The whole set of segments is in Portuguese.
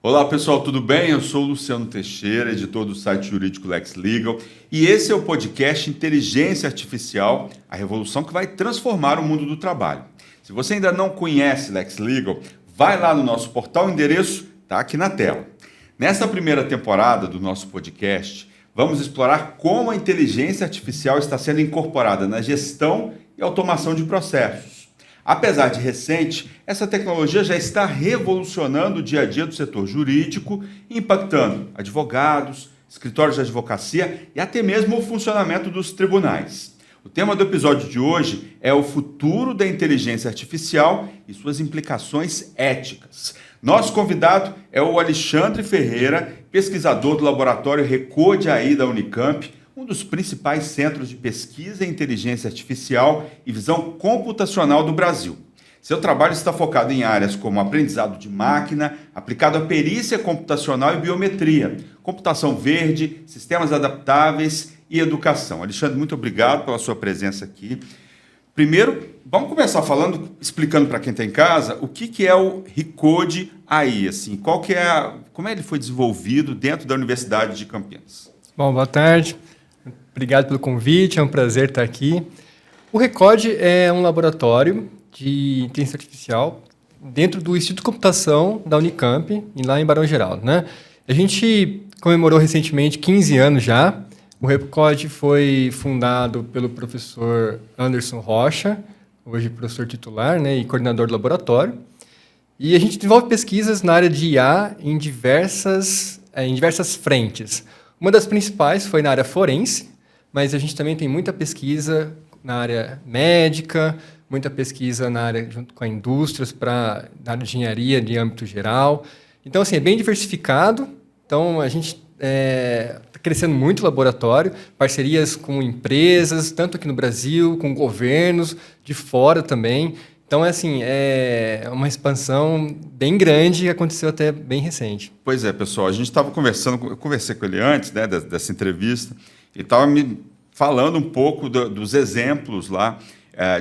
Olá pessoal, tudo bem? Eu sou o Luciano Teixeira, editor do site jurídico Lex Legal, e esse é o podcast Inteligência Artificial, a revolução que vai transformar o mundo do trabalho. Se você ainda não conhece Lex Legal, vai lá no nosso portal, o endereço está aqui na tela. Nesta primeira temporada do nosso podcast, vamos explorar como a inteligência artificial está sendo incorporada na gestão e automação de processos. Apesar de recente, essa tecnologia já está revolucionando o dia a dia do setor jurídico, impactando advogados, escritórios de advocacia e até mesmo o funcionamento dos tribunais. O tema do episódio de hoje é o futuro da inteligência artificial e suas implicações éticas. Nosso convidado é o Alexandre Ferreira, pesquisador do laboratório Recode AI da Unicamp, um dos principais centros de pesquisa em inteligência artificial e visão computacional do Brasil. Seu trabalho está focado em áreas como aprendizado de máquina, aplicado à perícia computacional e biometria, computação verde, sistemas adaptáveis e educação. Alexandre, muito obrigado pela sua presença aqui. Primeiro, vamos começar explicando para quem está em casa o que é o Recode AI, assim, como ele foi desenvolvido dentro da Universidade de Campinas. Bom, boa tarde. Obrigado pelo convite, é um prazer estar aqui. O Recode é um laboratório de inteligência artificial dentro do Instituto de Computação da Unicamp, lá em Barão Geraldo, né? A gente comemorou recentemente 15 anos já. O Recode foi fundado pelo professor Anderson Rocha, hoje professor titular, né, e coordenador do laboratório. E a gente desenvolve pesquisas na área de IA em diversas frentes. Uma das principais foi na área forense, mas a gente também tem muita pesquisa na área médica, muita pesquisa na área junto com a indústria, na área de engenharia de âmbito geral. Então, assim, é bem diversificado. Então, a gente está crescendo muito o laboratório, parcerias com empresas, tanto aqui no Brasil, com governos, de fora também. Então, é uma expansão bem grande e aconteceu até bem recente. Pois é, pessoal, a gente estava conversando, eu conversei com ele antes, né, dessa entrevista, ele estava me falando um pouco dos exemplos lá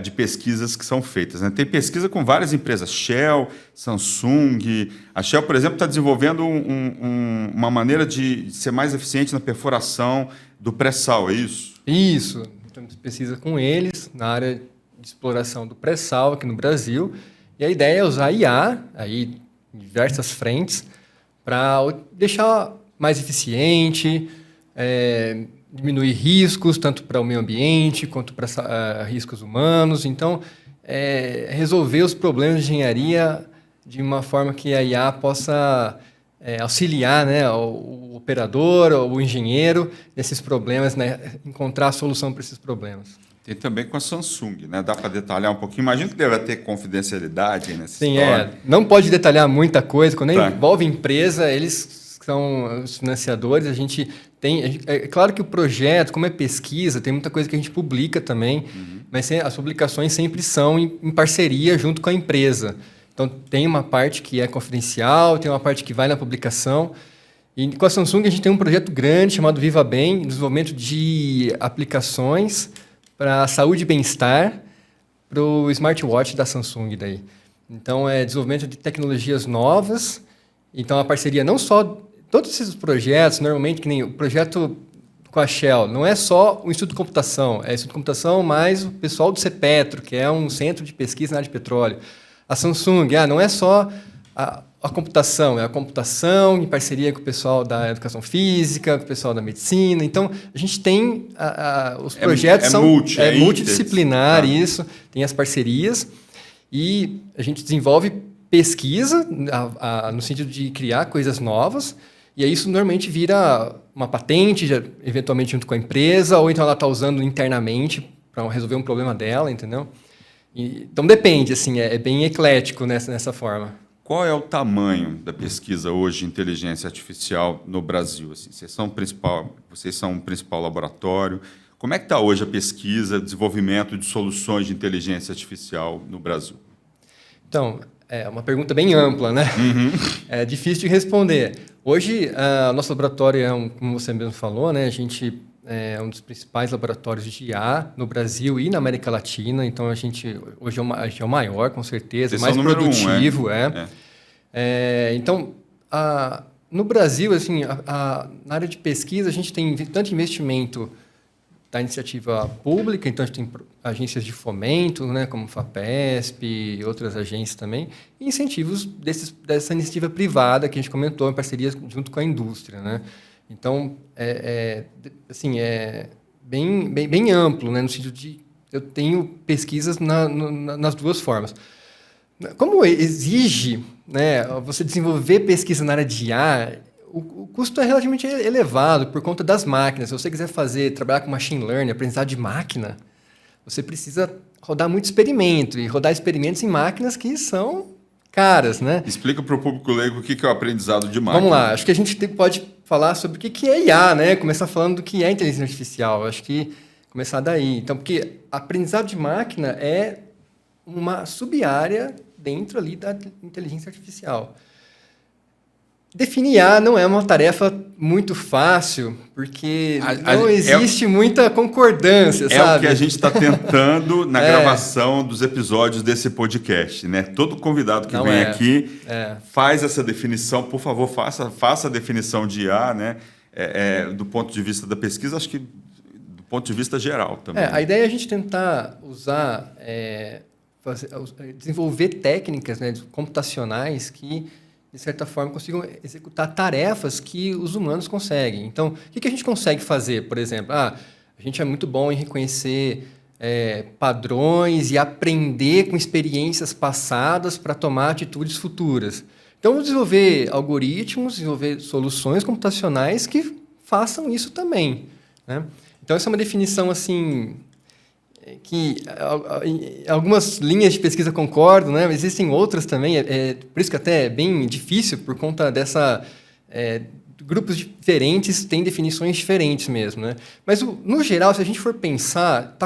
de pesquisas que são feitas, né? Tem pesquisa com várias empresas, Shell, Samsung. A Shell, por exemplo, está desenvolvendo uma maneira de ser mais eficiente na perfuração do pré-sal, é isso? Isso, temos pesquisa com eles na área de exploração do pré-sal aqui no Brasil. E a ideia é usar IA aí, em diversas frentes para deixar mais eficiente, diminuir riscos, tanto para o meio ambiente quanto para riscos humanos. Então, resolver os problemas de engenharia de uma forma que a IA possa auxiliar, né, o operador, o engenheiro nesses problemas, né, encontrar a solução para esses problemas. Tem também com a Samsung, né? Dá para detalhar um pouquinho? Imagino que deve ter confidencialidade aí nessa história. Sim, não pode detalhar muita coisa. Quando envolve empresa, eles são os financiadores. A gente tem... É claro que o projeto, como é pesquisa, tem muita coisa que a gente publica também, mas as publicações sempre são em parceria junto com a empresa. Então, tem uma parte que é confidencial, tem uma parte que vai na publicação. E com a Samsung, a gente tem um projeto grande chamado Viva Bem, desenvolvimento de aplicações para saúde e bem-estar, para o smartwatch da Samsung daí. Então, é desenvolvimento de tecnologias novas. Então, a parceria não só... Todos esses projetos, normalmente, que nem o projeto com a Shell, não é só o Instituto de Computação, é o Instituto de Computação mais o pessoal do CEPETRO, que é um centro de pesquisa na área de petróleo. A Samsung, não é só a computação, é a computação em parceria com o pessoal da educação física, com o pessoal da medicina. Então, a gente tem... os projetos são multidisciplinar, tá. Isso, tem as parcerias, e a gente desenvolve pesquisa no sentido de criar coisas novas, e aí isso normalmente vira uma patente, eventualmente junto com a empresa, ou então ela está usando internamente para resolver um problema dela, entendeu? Então, depende, assim, é bem eclético nessa forma. Qual é o tamanho da pesquisa hoje de inteligência artificial no Brasil? Assim, vocês são um principal laboratório. Como é que está hoje a pesquisa, desenvolvimento de soluções de inteligência artificial no Brasil? Então, é uma pergunta bem ampla, né? É difícil de responder. Hoje, o nosso laboratório como você mesmo falou, né? A gente é um dos principais laboratórios de IA no Brasil e na América Latina. Então, a gente hoje é o maior, com certeza, o mais produtivo. Então, no Brasil, assim, na área de pesquisa, a gente tem tanto investimento da iniciativa pública, então a gente tem agências de fomento, né, como FAPESP e outras agências também, e incentivos dessa iniciativa privada que a gente comentou, em parceria junto com a indústria, né? Então, assim, é bem amplo, né, no sentido de eu tenho pesquisas nas duas formas. Como exige, né, você desenvolver pesquisa na área de IA, o custo é relativamente elevado por conta das máquinas. Se você quiser trabalhar com machine learning, aprendizado de máquina, você precisa rodar muito experimento, e rodar experimentos em máquinas que são caras, né? Explica para o público leigo o que é o aprendizado de máquina. Vamos lá, acho que a gente pode falar sobre o que é IA, né? Começar falando do que é inteligência artificial. Acho que começar daí. Então, porque aprendizado de máquina é uma sub-área dentro ali da inteligência artificial. Definir IA não é uma tarefa muito fácil, porque não existe muita concordância, sabe? É o que a gente está tentando na gravação dos episódios desse podcast, né? Todo convidado que vem aqui faz essa definição. Por favor, faça a definição de IA, né? Do ponto de vista da pesquisa, acho que do ponto de vista geral também. A ideia é a gente tentar usar, desenvolver técnicas, né, computacionais que, de certa forma, consigam executar tarefas que os humanos conseguem. Então, o que a gente consegue fazer, por exemplo? A gente é muito bom em reconhecer padrões e aprender com experiências passadas para tomar atitudes futuras. Então, desenvolver algoritmos, desenvolver soluções computacionais que façam isso também, né? Então, essa é uma definição, assim, que algumas linhas de pesquisa concordam, né? Mas existem outras também, por isso que até é bem difícil, por conta dessa... grupos diferentes têm definições diferentes mesmo, né? Mas, no geral, se a gente for pensar,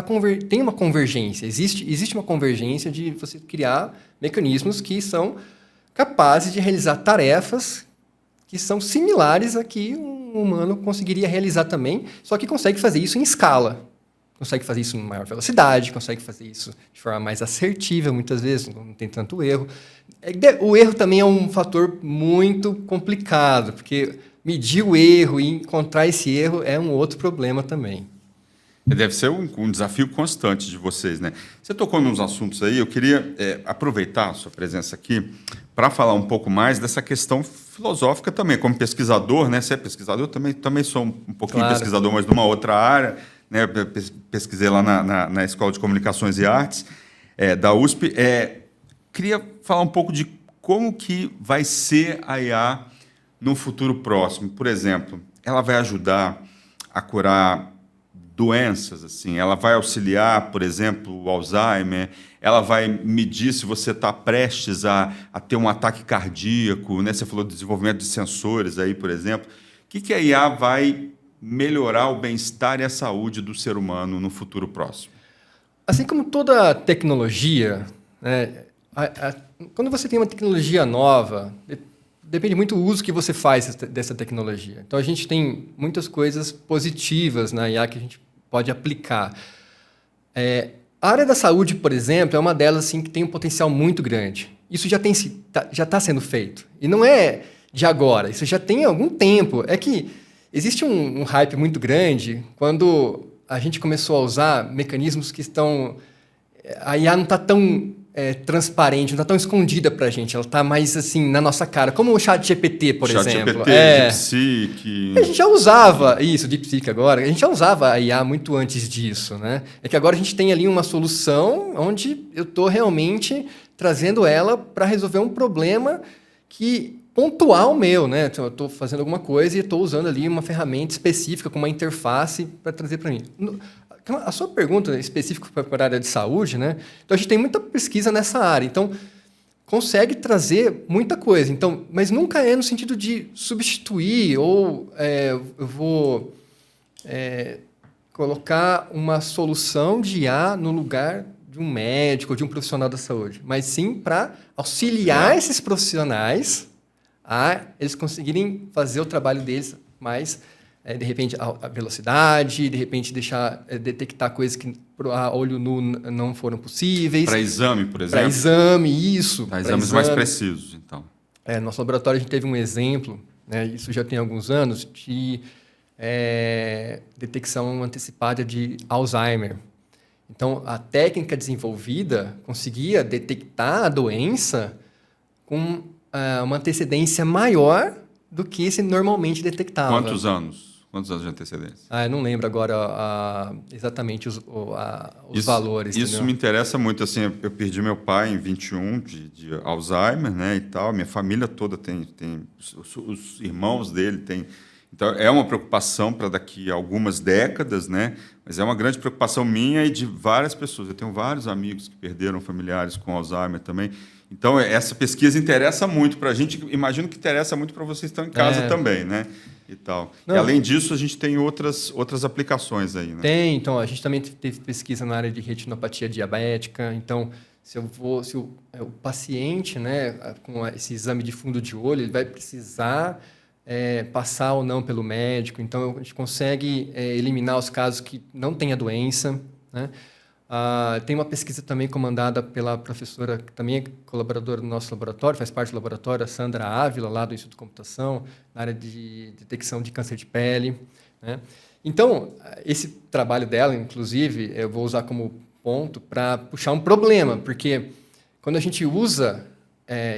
tem uma convergência, existe uma convergência de você criar mecanismos que são capazes de realizar tarefas que são similares a que um humano conseguiria realizar também, só que consegue fazer isso em escala. Consegue fazer isso em maior velocidade, consegue fazer isso de forma mais assertiva, muitas vezes, não tem tanto erro. O erro também é um fator muito complicado, porque medir o erro e encontrar esse erro é um outro problema também. Deve ser um desafio constante de vocês, né? Você tocou nos assuntos aí, eu queria aproveitar a sua presença aqui para falar um pouco mais dessa questão filosófica também. Como pesquisador, né? Você é pesquisador, eu também sou um pouquinho pesquisador, mas de uma outra área, né? Eu pesquisei lá na Escola de Comunicações e Artes da USP. Queria falar um pouco de como que vai ser a IA no futuro próximo. Por exemplo, ela vai ajudar a curar doenças, assim, ela vai auxiliar, por exemplo, o Alzheimer, ela vai medir se você está prestes a ter um ataque cardíaco, né? Você falou de desenvolvimento de sensores aí, por exemplo. O que a IA vai melhorar o bem-estar e a saúde do ser humano no futuro próximo? Assim como toda tecnologia, né, quando você tem uma tecnologia nova, depende muito do uso que você faz dessa tecnologia. Então, a gente tem muitas coisas positivas na IA que a gente pode aplicar. A área da saúde, por exemplo, é uma delas assim, que tem um potencial muito grande. Isso já está sendo feito. E não é de agora, isso já tem algum tempo. É que existe um hype muito grande quando a gente começou a usar mecanismos que estão... A IA não está tão transparente, não está tão escondida para a gente. Ela está mais assim na nossa cara, como o ChatGPT, por exemplo. DeepSeek. A gente já usava isso, DeepSeek agora. A gente já usava a IA muito antes disso, né? É que agora a gente tem ali uma solução onde eu estou realmente trazendo ela para resolver um problema pontual meu, né? Eu estou fazendo alguma coisa e estou usando ali uma ferramenta específica com uma interface para trazer para mim. A sua pergunta específica para a área de saúde, né? Então, a gente tem muita pesquisa nessa área. Então, consegue trazer muita coisa. Então, mas nunca é no sentido de substituir ou eu vou colocar uma solução de IA no lugar de um médico ou de um profissional da saúde. Mas sim para auxiliar esses profissionais a eles conseguirem fazer o trabalho deles mais... de repente, a velocidade, de repente, detectar coisas que a olho nu não foram possíveis. Para exame, por exemplo? Para exame, isso. Para exames mais precisos, então. Nosso laboratório, a gente teve um exemplo, né, isso já tem alguns anos, de detecção antecipada de Alzheimer. Então, a técnica desenvolvida conseguia detectar a doença com uma antecedência maior do que se normalmente detectava. Quantos anos? Quantos anos de antecedência? Eu não lembro agora exatamente os valores. Isso entendeu? me interessa muito. Assim, eu perdi meu pai em 21 de Alzheimer, né, e tal. Minha família toda tem os irmãos dele têm. Então, é uma preocupação para daqui a algumas décadas, né? Mas é uma grande preocupação minha e de várias pessoas. Eu tenho vários amigos que perderam familiares com Alzheimer também. Então, essa pesquisa interessa muito para a gente. Imagino que interessa muito para vocês que estão em casa também, né? E tal. Não, e, além disso, a gente tem outras aplicações aí, né? Tem, então, a gente também teve pesquisa na área de retinopatia diabética. Então, se o paciente, né, com esse exame de fundo de olho, ele vai precisar passar ou não pelo médico. Então, a gente consegue eliminar os casos que não têm a doença, né? Tem uma pesquisa também comandada pela professora, que também é colaboradora do nosso laboratório, faz parte do laboratório, a Sandra Ávila, lá do Instituto de Computação, na área de detecção de câncer de pele, né? Então, esse trabalho dela, inclusive, eu vou usar como ponto para puxar um problema, porque quando a gente usa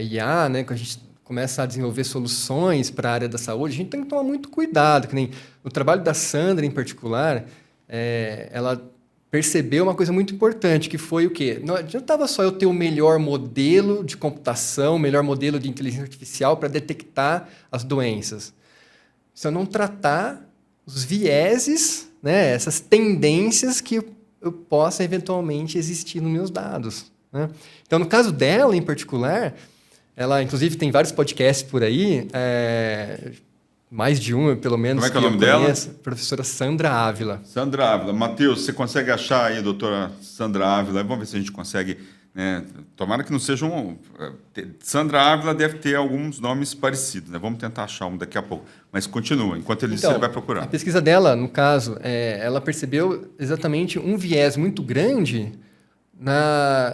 IA, né, quando a gente começa a desenvolver soluções para a área da saúde, a gente tem que tomar muito cuidado, que nem o trabalho da Sandra, em particular, ela percebeu uma coisa muito importante, que foi o quê? Não adiantava só eu ter o melhor modelo de computação, o melhor modelo de inteligência artificial para detectar as doenças. Se eu não tratar os vieses, né, essas tendências que eu possa eventualmente existir nos meus dados, né? Então, no caso dela, em particular, ela, inclusive, tem vários podcasts por aí, mais de um, pelo menos. Como é que é o nome dela? Professora Sandra Ávila. Sandra Ávila. Matheus, você consegue achar aí a doutora Sandra Ávila? Vamos ver se a gente consegue, né? Tomara que não seja Sandra Ávila deve ter alguns nomes parecidos, né? Vamos tentar achar um daqui a pouco. Mas continua, enquanto ele vai procurar. A pesquisa dela, no caso, ela percebeu exatamente um viés muito grande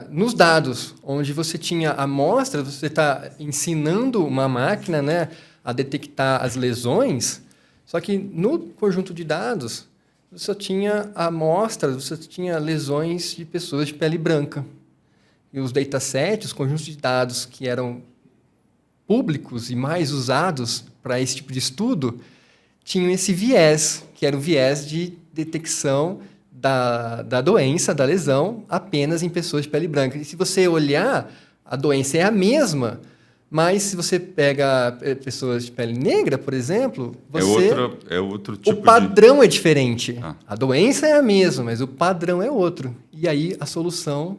nos dados, onde você tinha amostra, você está ensinando uma máquina, né, a detectar as lesões, só que no conjunto de dados você só tinha amostras, você tinha lesões de pessoas de pele branca. E os datasets, os conjuntos de dados que eram públicos e mais usados para esse tipo de estudo, tinham esse viés, que era o viés de detecção da doença, da lesão, apenas em pessoas de pele branca. E se você olhar, a doença é a mesma, mas se você pega pessoas de pele negra, por exemplo, é outro tipo o padrão é diferente. A doença é a mesma, mas o padrão é outro. E aí a solução,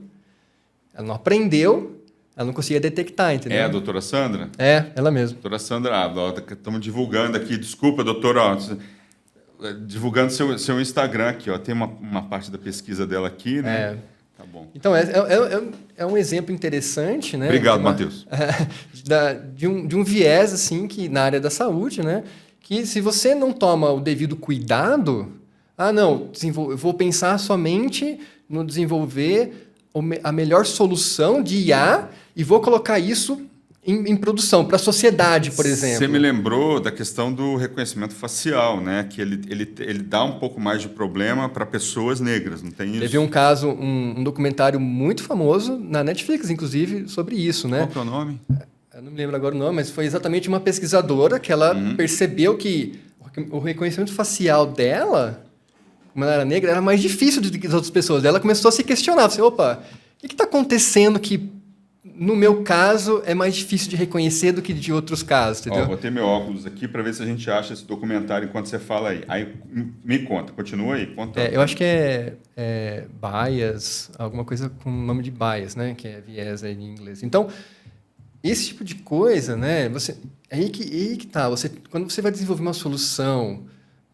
ela não aprendeu, ela não conseguia detectar, entendeu? É a doutora Sandra? É, ela mesma. Doutora Sandra, estamos divulgando aqui, desculpa, doutora, divulgando seu Instagram aqui, ó. Tem uma parte da pesquisa dela aqui, né? Tá bom. Então, é um exemplo interessante, né? Obrigado, Matheus. De um viés, assim, que, na área da saúde, né? Que se você não toma o devido cuidado, eu vou pensar somente no desenvolver a melhor solução de IA e vou colocar isso em produção, para a sociedade, por exemplo. Você me lembrou da questão do reconhecimento facial, né? Que ele dá um pouco mais de problema para pessoas negras, não tem isso? Teve um caso, um documentário muito famoso, na Netflix, inclusive, sobre isso, né? Qual que é o nome? Eu não me lembro agora o nome, mas foi exatamente uma pesquisadora que ela percebeu que o reconhecimento facial dela, como ela era negra, era mais difícil do que as outras pessoas. Ela começou a se questionar, assim, opa, o que está acontecendo que no meu caso, é mais difícil de reconhecer do que de outros casos, entendeu? Vou ter meu óculos aqui para ver se a gente acha esse documentário enquanto você fala aí. Aí me conta, continua aí. Conta. Eu acho que é bias, alguma coisa com o nome de bias, né? Que é viés aí em inglês. Então, esse tipo de coisa, né? Aí que tá. Quando você vai desenvolver uma solução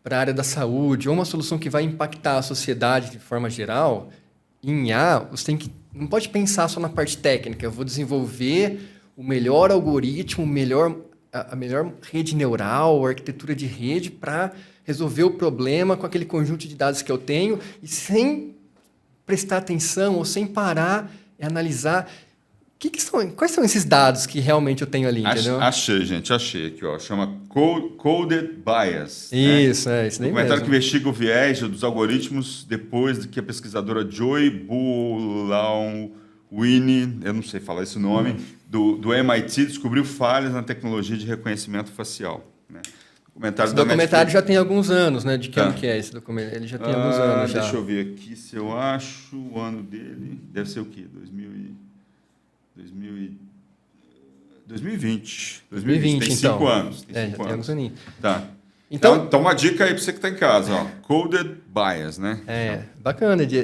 para a área da saúde ou uma solução que vai impactar a sociedade de forma geral, em IA, você não pode pensar só na parte técnica. Eu vou desenvolver o melhor algoritmo, a melhor rede neural, arquitetura de rede para resolver o problema com aquele conjunto de dados que eu tenho e sem prestar atenção ou sem parar e analisar Quais são esses dados que realmente eu tenho ali, entendeu? Achei, gente, achei aqui, ó. Chama Coded Bias. Isso, né? isso daí Documentário mesmo. que investiga o viés dos algoritmos depois de que a pesquisadora Joy Buolawini, eu não sei falar esse nome, do MIT, descobriu falhas na tecnologia de reconhecimento facial. Né? Esse documentário já tem alguns anos, né? De que ano que é esse documentário? Ele já tem alguns anos já. Deixa eu ver aqui se eu acho o ano dele. Deve ser o quê? 2020. 2020, tem então. 5 anos. Tem já 5 tem alguns anos. aninhos. Tá. Então, Então, uma dica aí para você que está em casa, ó. Coded Bias, né? Bacana de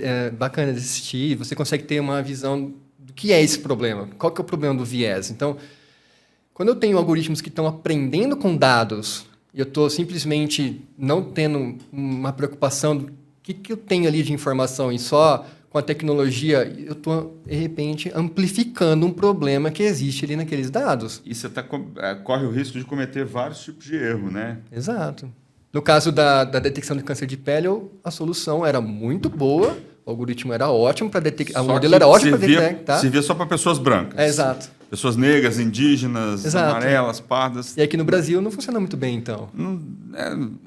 assistir. Você consegue ter uma visão do que é esse problema. Qual que é o problema do viés? Então, quando eu tenho algoritmos que estão aprendendo com dados e eu estou simplesmente não tendo uma preocupação do que eu tenho ali de informação e só com a tecnologia, eu estou, de repente, amplificando um problema que existe ali naqueles dados. E você corre o risco de cometer vários tipos de erro, né? Exato. No caso da detecção de câncer de pele, a solução era muito boa, o algoritmo era ótimo para detectar, o modelo era ótimo para detectar. Servia só para pessoas brancas. Exato. Pessoas negras, indígenas, amarelas, pardas. E aqui no Brasil não funciona muito bem, então.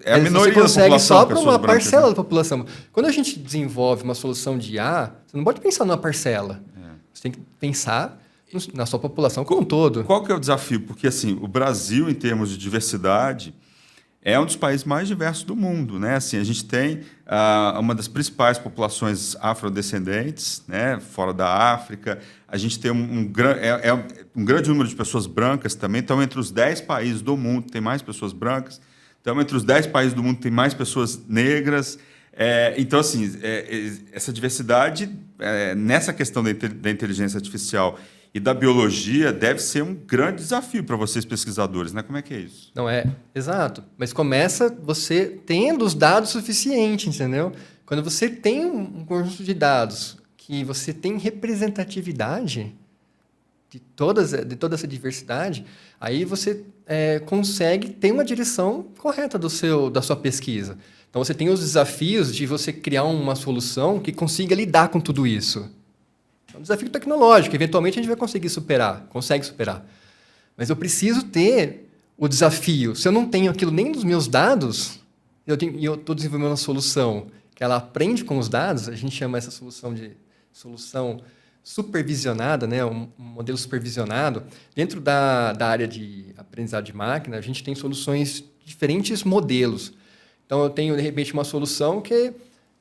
É a minoria da população. Você consegue só para uma brancas, parcela né? da população. Quando a gente desenvolve uma solução de IA, você não pode pensar numa parcela. Você tem que pensar na sua população como um todo. Qual que é o desafio? Porque assim, o Brasil, em termos de diversidade, é um dos países mais diversos do mundo, né? Assim, a gente tem uma das principais populações afrodescendentes, né? Fora da África. A gente tem um grande número de pessoas brancas também. Então, entre os 10 países do mundo, tem mais pessoas brancas. Então, entre os 10 países do mundo, tem mais pessoas negras. Então, assim, essa diversidade, nessa questão da inteligência artificial e da biologia, deve ser um grande desafio para vocês, pesquisadores, né? Como é que é isso? Não é? Exato. Mas começa você tendo os dados suficientes, entendeu? Quando você tem um conjunto de dados que você tem representatividade de toda essa diversidade, aí você consegue ter uma direção correta da sua pesquisa. Então, você tem os desafios de você criar uma solução que consiga lidar com tudo isso. É um desafio tecnológico, eventualmente a gente vai consegue superar. Mas eu preciso ter o desafio. Se eu não tenho aquilo nem nos meus dados, eu estou desenvolvendo uma solução que ela aprende com os dados, a gente chama essa solução de solução supervisionada, né? Um modelo supervisionado. Dentro da área de aprendizado de máquina, a gente tem soluções de diferentes modelos. Então, eu tenho, de repente, uma solução que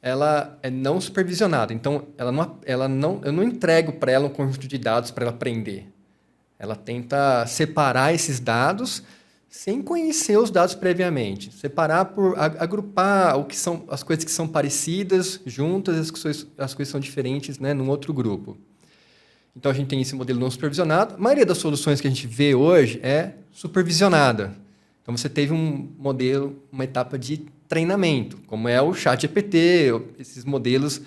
ela é não supervisionada. Então, eu não entrego para ela um conjunto de dados para ela aprender. Ela tenta separar esses dados sem conhecer os dados previamente. Separar por agrupar o que são as coisas que são parecidas juntas, as coisas são diferentes, né, num outro grupo. Então, a gente tem esse modelo não supervisionado. A maioria das soluções que a gente vê hoje é supervisionada. Então, você teve um modelo, uma etapa de treinamento, como é o ChatGPT, esses modelos,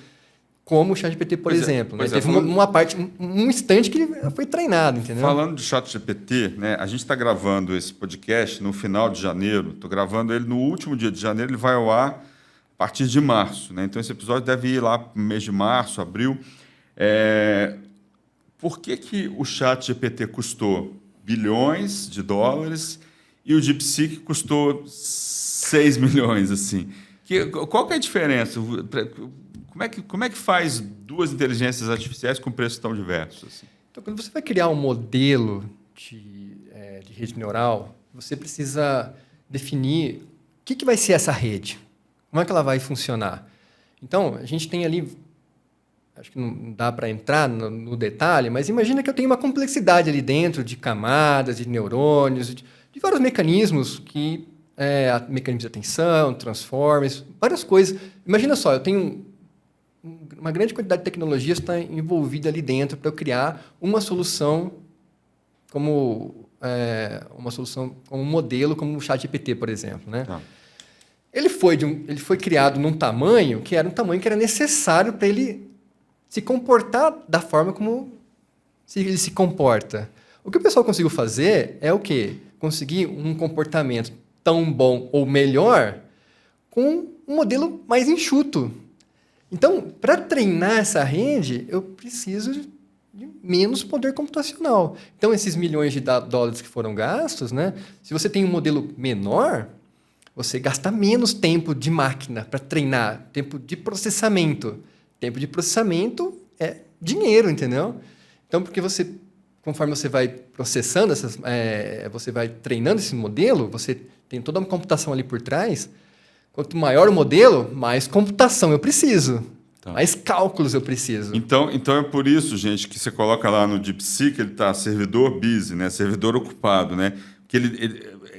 como o ChatGPT, por exemplo. Né? Teve uma parte, um instante que ele foi treinado, entendeu? Falando de ChatGPT, né, a gente está gravando esse podcast no final de janeiro, estou gravando ele no último dia de janeiro, ele vai ao ar a partir de março. Né? Então, esse episódio deve ir lá no mês de março, abril. Por que o ChatGPT custou bilhões de dólares e o DeepSeek custou 6 milhões, assim? Qual que é a diferença? Como é que faz duas inteligências artificiais com preços tão diversos? Assim? Então, quando você vai criar um modelo de rede neural, você precisa definir o que vai ser essa rede, como é que ela vai funcionar. Então, a gente tem ali, acho que não dá para entrar no detalhe, mas imagina que eu tenho uma complexidade ali dentro de camadas, de neurônios, de vários mecanismos mecanismos de atenção, transformers, várias coisas. Imagina só, eu tenho uma grande quantidade de tecnologias está envolvida ali dentro para eu criar uma solução como um modelo como o ChatGPT, por exemplo, né? Tá. Ele foi criado num tamanho que era necessário para ele se comportar da forma como ele se comporta. O que o pessoal conseguiu fazer é o quê? Conseguir um comportamento tão bom ou melhor com um modelo mais enxuto. Então, para treinar essa rede, eu preciso de menos poder computacional. Então, esses milhões de dólares que foram gastos, né, se você tem um modelo menor, você gasta menos tempo de máquina para treinar, tempo de processamento. Tempo de processamento é dinheiro, entendeu? Então, porque conforme você vai processando, você vai treinando esse modelo, você tem toda uma computação ali por trás. Quanto maior o modelo, mais computação eu preciso. Tá. Mais cálculos eu preciso. Então é por isso, gente, que você coloca lá no DeepSeek, ele está servidor busy, né? Servidor ocupado, né? Que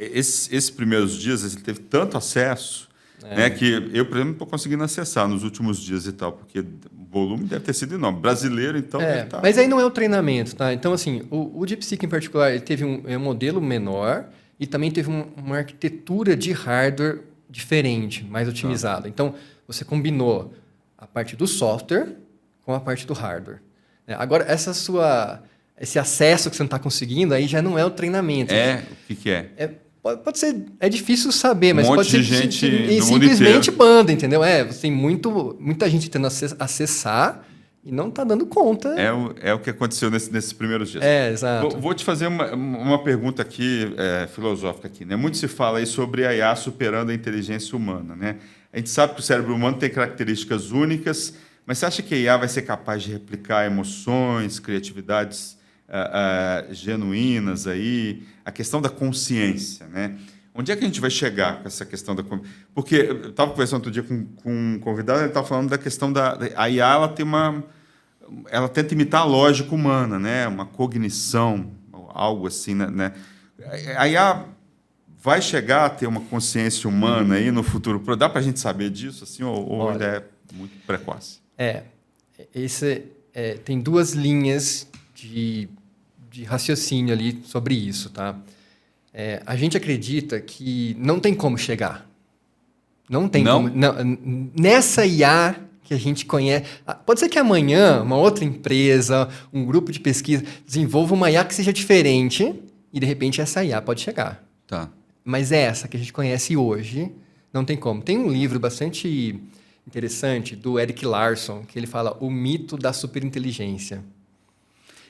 esses primeiros dias ele teve tanto acesso, né? Que eu, por exemplo, não estou conseguindo acessar nos últimos dias e tal, porque o volume deve ter sido enorme. Brasileiro, então, deve estar... Mas aí não é o treinamento, tá? Então, assim, o DeepSeek em particular, ele teve um modelo menor e também teve uma arquitetura de hardware diferente, mais otimizada. Então, você combinou a parte do software com a parte do hardware. Agora, esse acesso que você não está conseguindo, aí já não é o treinamento. O que é? Pode ser, é difícil saber, mas monte pode ser de gente e simplesmente banda, entendeu? Você tem muita gente tentando acessar e não está dando conta. É o que aconteceu nesses primeiros dias. Exato. Vou te fazer uma pergunta aqui, filosófica aqui, né? Muito se fala aí sobre a IA superando a inteligência humana, né? A gente sabe que o cérebro humano tem características únicas, mas você acha que a IA vai ser capaz de replicar emoções, criatividades genuínas aí, a questão da consciência, né? Onde é que a gente vai chegar com essa questão da... Porque eu estava conversando outro dia com um convidado, ele estava falando da questão a IA, ela tenta imitar a lógica humana, né? Uma cognição, algo assim, né? A IA vai chegar a ter uma consciência humana aí no futuro? Dá para a gente saber disso, assim, ou ainda é muito precoce? Tem duas linhas de raciocínio ali sobre isso, tá? A gente acredita que não tem como chegar. Não tem como. Não, nessa IA que a gente conhece... Pode ser que amanhã uma outra empresa, um grupo de pesquisa, desenvolva uma IA que seja diferente e, de repente, essa IA pode chegar. Tá. Mas essa que a gente conhece hoje, não tem como. Tem um livro bastante interessante do Erik Larson, que ele fala O Mito da Superinteligência.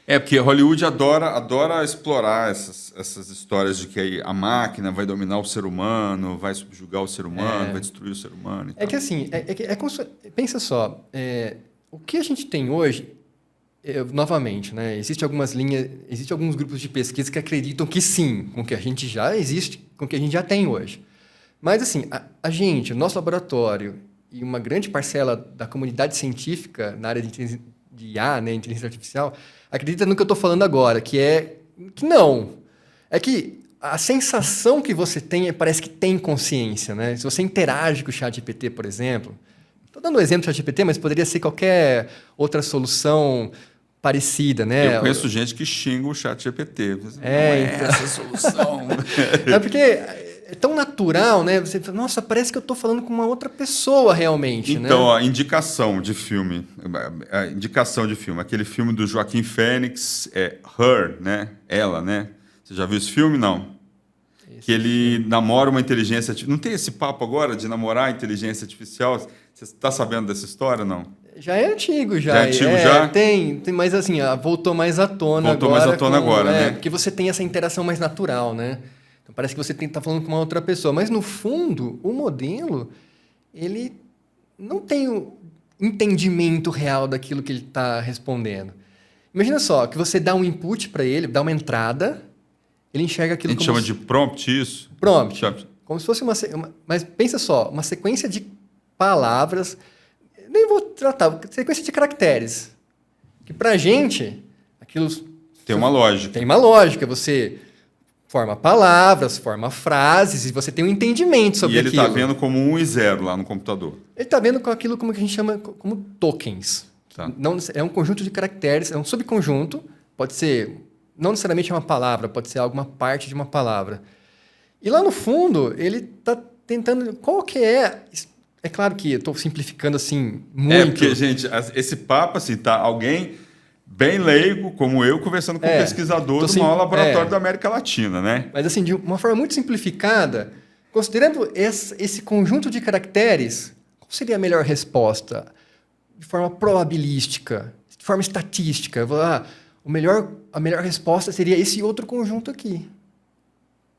Porque Hollywood adora explorar essas histórias de que a máquina vai dominar o ser humano, vai subjugar o ser humano, vai destruir o ser humano. Que assim, pensa só, o que a gente tem hoje, novamente, né, existe alguns grupos de pesquisa que acreditam que sim, com o que a gente já existe, com o que a gente já tem hoje. Mas assim, o nosso laboratório e uma grande parcela da comunidade científica na área de IA, né, inteligência artificial, acredita no que eu estou falando agora, que não. É que a sensação que você tem parece que tem consciência, né? Se você interage com o ChatGPT, por exemplo, estou dando um exemplo do ChatGPT, mas poderia ser qualquer outra solução parecida, né? Eu conheço gente que xinga o ChatGPT. Não então... essa solução. Porque é tão natural, né? Você fala, nossa, parece que eu estou falando com uma outra pessoa realmente, né? Então, indicação de filme. Aquele filme do Joaquim Fênix, Her, né? Ela, né? Você já viu esse filme? Não. Que ele namora uma inteligência artificial. Não tem esse papo agora de namorar a inteligência artificial? Você está sabendo dessa história, não? Já é antigo, já. Já é antigo, já? Tem, mas assim, voltou mais à tona agora. Voltou mais à tona agora, né? Porque você tem essa interação mais natural, né? Então, parece que você está falando com uma outra pessoa. Mas, no fundo, o modelo, ele não tem o entendimento real daquilo que ele está respondendo. Imagina só, que você dá um input para ele, dá uma entrada, ele enxerga aquilo como... A gente chama de prompt isso? Prompt. Como se fosse mas pensa só, uma sequência de palavras, nem vou tratar, sequência de caracteres. Que para a gente, aquilo... Tem uma lógica. Tem uma lógica. Você forma palavras, forma frases, e você tem um entendimento sobre aquilo. E ele está vendo como 1 e 0 lá no computador. Ele está vendo com aquilo como que a gente chama como tokens. Tá. Não, é um conjunto de caracteres, é um subconjunto, pode ser, não necessariamente uma palavra, pode ser alguma parte de uma palavra. E lá no fundo, ele está tentando... Qual que é... É claro que eu estou simplificando assim muito. Porque, gente, esse papo, assim, tá alguém bem leigo, como eu, conversando com um pesquisador do maior laboratório da América Latina, né? Mas, assim, de uma forma muito simplificada, considerando esse conjunto de caracteres, qual seria a melhor resposta? De forma probabilística, de forma estatística. Eu vou, a melhor resposta seria esse outro conjunto aqui.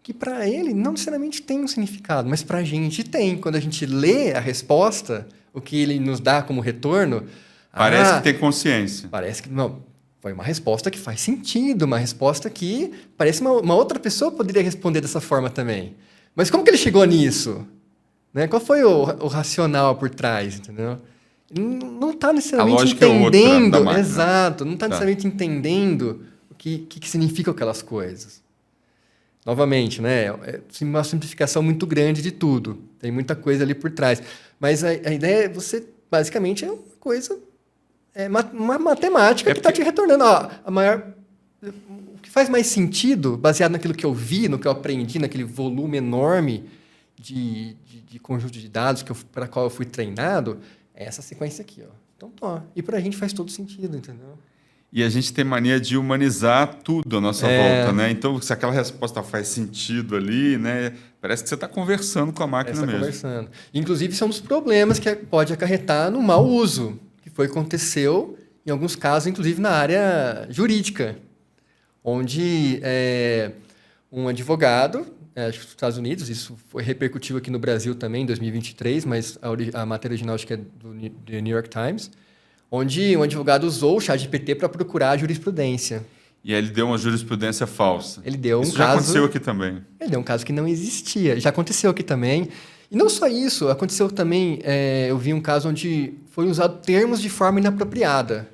Que para ele não necessariamente tem um significado, mas para a gente tem. Quando a gente lê a resposta, o que ele nos dá como retorno... Parece que tem consciência. Parece que não, foi uma resposta que faz sentido, uma resposta que parece uma outra pessoa poderia responder dessa forma também. Mas como que ele chegou nisso? Né? Qual foi o racional por trás, entendeu? Não está necessariamente entendendo... Exato, não está necessariamente entendendo o que significam aquelas coisas. Novamente, né? É uma simplificação muito grande de tudo. Tem muita coisa ali por trás. Mas a ideia é você, basicamente, é uma coisa... É uma matemática que está te retornando. Ó, o que faz mais sentido, baseado naquilo que eu vi, no que eu aprendi, naquele volume enorme de conjunto de dados para qual eu fui treinado, é essa sequência aqui. Ó. Então, e para a gente faz todo sentido, entendeu? E a gente tem mania de humanizar tudo à nossa volta, né? Então, se aquela resposta faz sentido ali, né? Parece que você está conversando com a máquina mesmo. Conversando. Inclusive, isso é um dos problemas que pode acarretar no mau uso, que aconteceu, em alguns casos, inclusive na área jurídica, onde um advogado, acho que nos Estados Unidos, isso foi repercutivo aqui no Brasil também, em 2023, mas a matéria original acho que é do New York Times, onde um advogado usou o ChatGPT para procurar a jurisprudência. E aí ele deu uma jurisprudência falsa. Ele deu isso já aconteceu aqui também. Ele deu um caso que não existia. Já aconteceu aqui também. E não só isso, aconteceu também, eu vi um caso onde foi usado termos de forma inapropriada.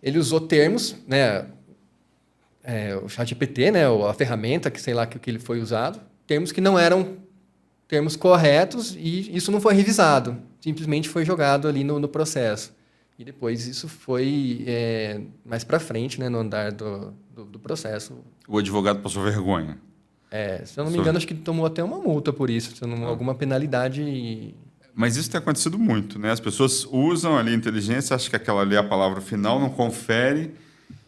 Ele usou termos, né, o ChatGPT, né, a ferramenta, que sei lá que ele foi usado, termos que não eram termos corretos e isso não foi revisado. Simplesmente foi jogado ali no processo. E depois isso foi mais para frente, né, no andar do processo. O advogado passou vergonha. Se eu não me engano, acho que tomou até uma multa por isso, alguma penalidade. Mas isso tem acontecido muito, né? As pessoas usam ali a inteligência, acham que aquela ali é a palavra final, não confere,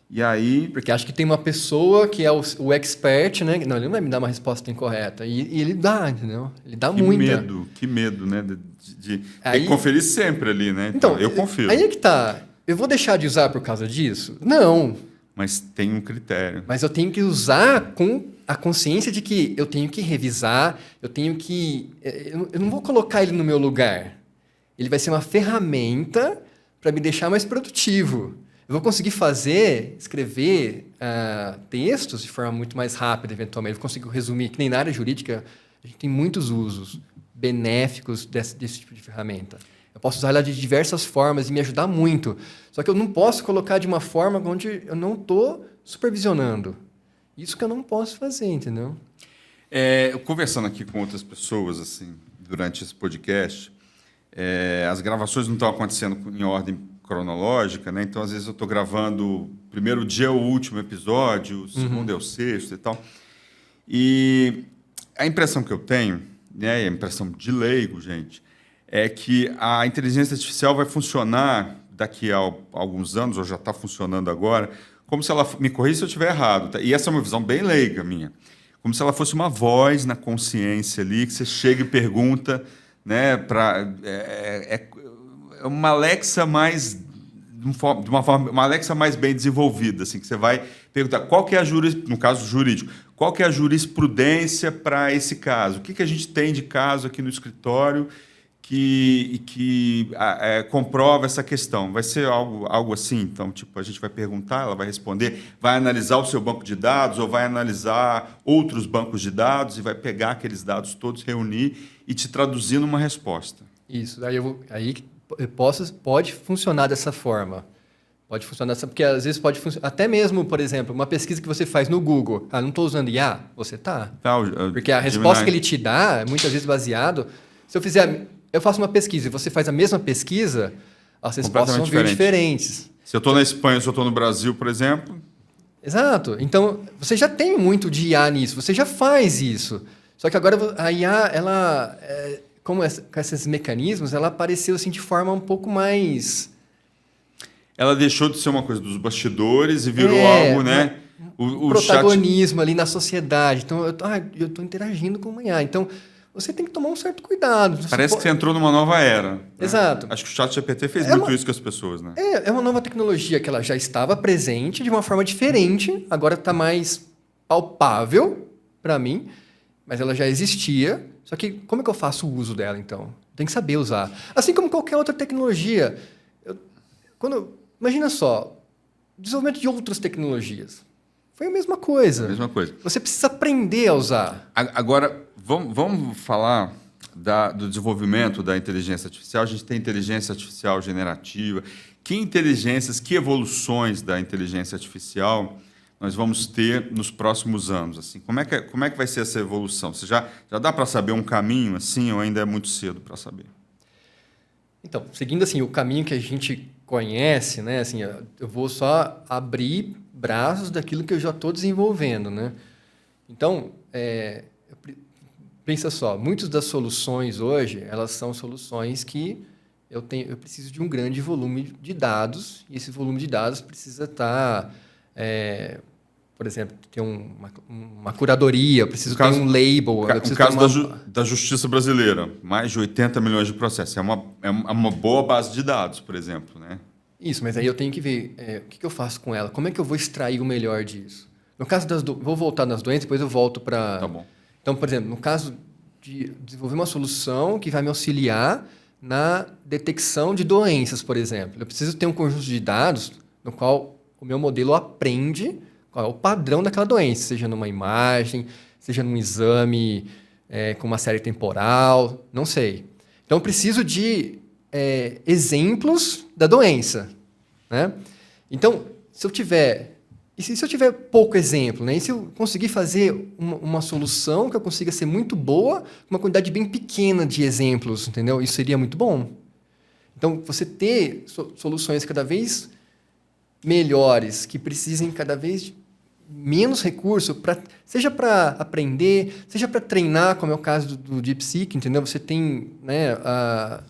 e aí... Porque acho que tem uma pessoa que é o expert, né? Não, ele não vai me dar uma resposta incorreta. E ele dá, entendeu? Ele dá muita. Que medo, né? Tem que conferir sempre ali, né? Então, eu confiro. Aí é que tá. Eu vou deixar de usar por causa disso? Não. Mas tem um critério. Mas eu tenho que usar com a consciência de que eu tenho que revisar, eu tenho que... Eu não vou colocar ele no meu lugar. Ele vai ser uma ferramenta para me deixar mais produtivo. Eu vou conseguir escrever textos de forma muito mais rápida, eventualmente. Eu consigo resumir, que nem na área jurídica, a gente tem muitos usos benéficos desse tipo de ferramenta. Eu posso usar ela de diversas formas e me ajudar muito. Só que eu não posso colocar de uma forma onde eu não estou supervisionando. Isso que eu não posso fazer, entendeu? Conversando aqui com outras pessoas, assim, durante esse podcast, as gravações não estão acontecendo em ordem cronológica, né? Então, às vezes, eu estou gravando primeiro dia o último episódio, o segundo é o sexto e tal. E a impressão que eu tenho, né, a impressão de leigo, gente, é que a inteligência artificial vai funcionar daqui a alguns anos, ou já está funcionando agora, como se ela... Me corrija se eu estiver errado, tá? E essa é uma visão bem leiga minha. Como se ela fosse uma voz na consciência ali, que você chega e pergunta, né, uma Alexa mais... de uma forma, uma Alexa mais bem desenvolvida, assim, que você vai perguntar qual que é no caso jurídico, qual que é a jurisprudência para esse caso? O que a gente tem de caso aqui no escritório que comprova essa questão? Vai ser algo assim? Então, tipo, a gente vai perguntar, ela vai responder, vai analisar o seu banco de dados ou vai analisar outros bancos de dados e vai pegar aqueles dados todos, reunir e te traduzir numa resposta. Isso, pode funcionar dessa forma. Pode funcionar porque às vezes pode funcionar. Até mesmo, por exemplo, uma pesquisa que você faz no Google. Não estou usando IA? Você está. Porque a resposta que ele te dá é muitas vezes baseado. Se eu faço uma pesquisa e você faz a mesma pesquisa, as respostas vão vir diferentes. Se eu estou na Espanha, se eu estou no Brasil, por exemplo. Exato. Então, você já tem muito de IA nisso, você já faz isso. Só que agora a IA, ela, com esses mecanismos, ela apareceu assim, de forma um pouco mais... Ela deixou de ser uma coisa dos bastidores e virou algo, né? O protagonismo ali na sociedade. Então, eu estou interagindo com uma IA. Então, você tem que tomar um certo cuidado. Parece que você entrou numa nova era. Né? Exato. Acho que o ChatGPT fez muito isso com as pessoas, né? É uma nova tecnologia que ela já estava presente de uma forma diferente, agora está mais palpável para mim, mas ela já existia. Só que como é que eu faço o uso dela, então? Tem que saber usar. Assim como qualquer outra tecnologia. Imagina só, desenvolvimento de outras tecnologias. Foi a mesma coisa. A mesma coisa. Você precisa aprender a usar. Agora, vamos falar do desenvolvimento da inteligência artificial. A gente tem inteligência artificial generativa. Que inteligências, que evoluções da inteligência artificial nós vamos ter nos próximos anos? Assim, como é que vai ser essa evolução? Você já dá para saber um caminho assim ou ainda é muito cedo para saber? Então, seguindo assim o caminho que a gente conhece, né? Assim, eu vou só abrir braços daquilo que eu já estou desenvolvendo, né? Então, pensa só, muitas das soluções hoje, elas são soluções que eu preciso de um grande volume de dados, e esse volume de dados precisa estar, por exemplo, ter uma curadoria, eu preciso ter um label. No caso da Justiça Brasileira, mais de 80 milhões de processos. É uma boa base de dados, por exemplo, né? Isso, mas aí eu tenho que ver o que eu faço com ela, como é que eu vou extrair o melhor disso. No caso vou voltar nas doenças, depois eu volto para... Tá bom. Então, por exemplo, no caso de desenvolver uma solução que vai me auxiliar na detecção de doenças, por exemplo. Eu preciso ter um conjunto de dados no qual o meu modelo aprende qual é o padrão daquela doença, seja numa imagem, seja num exame com uma série temporal, não sei. Então, eu preciso de exemplos da doença, né? Então, se eu tiver pouco exemplo, né? E se eu conseguir fazer uma solução que eu consiga ser muito boa, com uma quantidade bem pequena de exemplos, entendeu? Isso seria muito bom. Então, você ter soluções cada vez melhores, que precisem cada vez menos recurso, seja para aprender, seja para treinar, como é o caso do DeepSeek, entendeu? Você tem, né,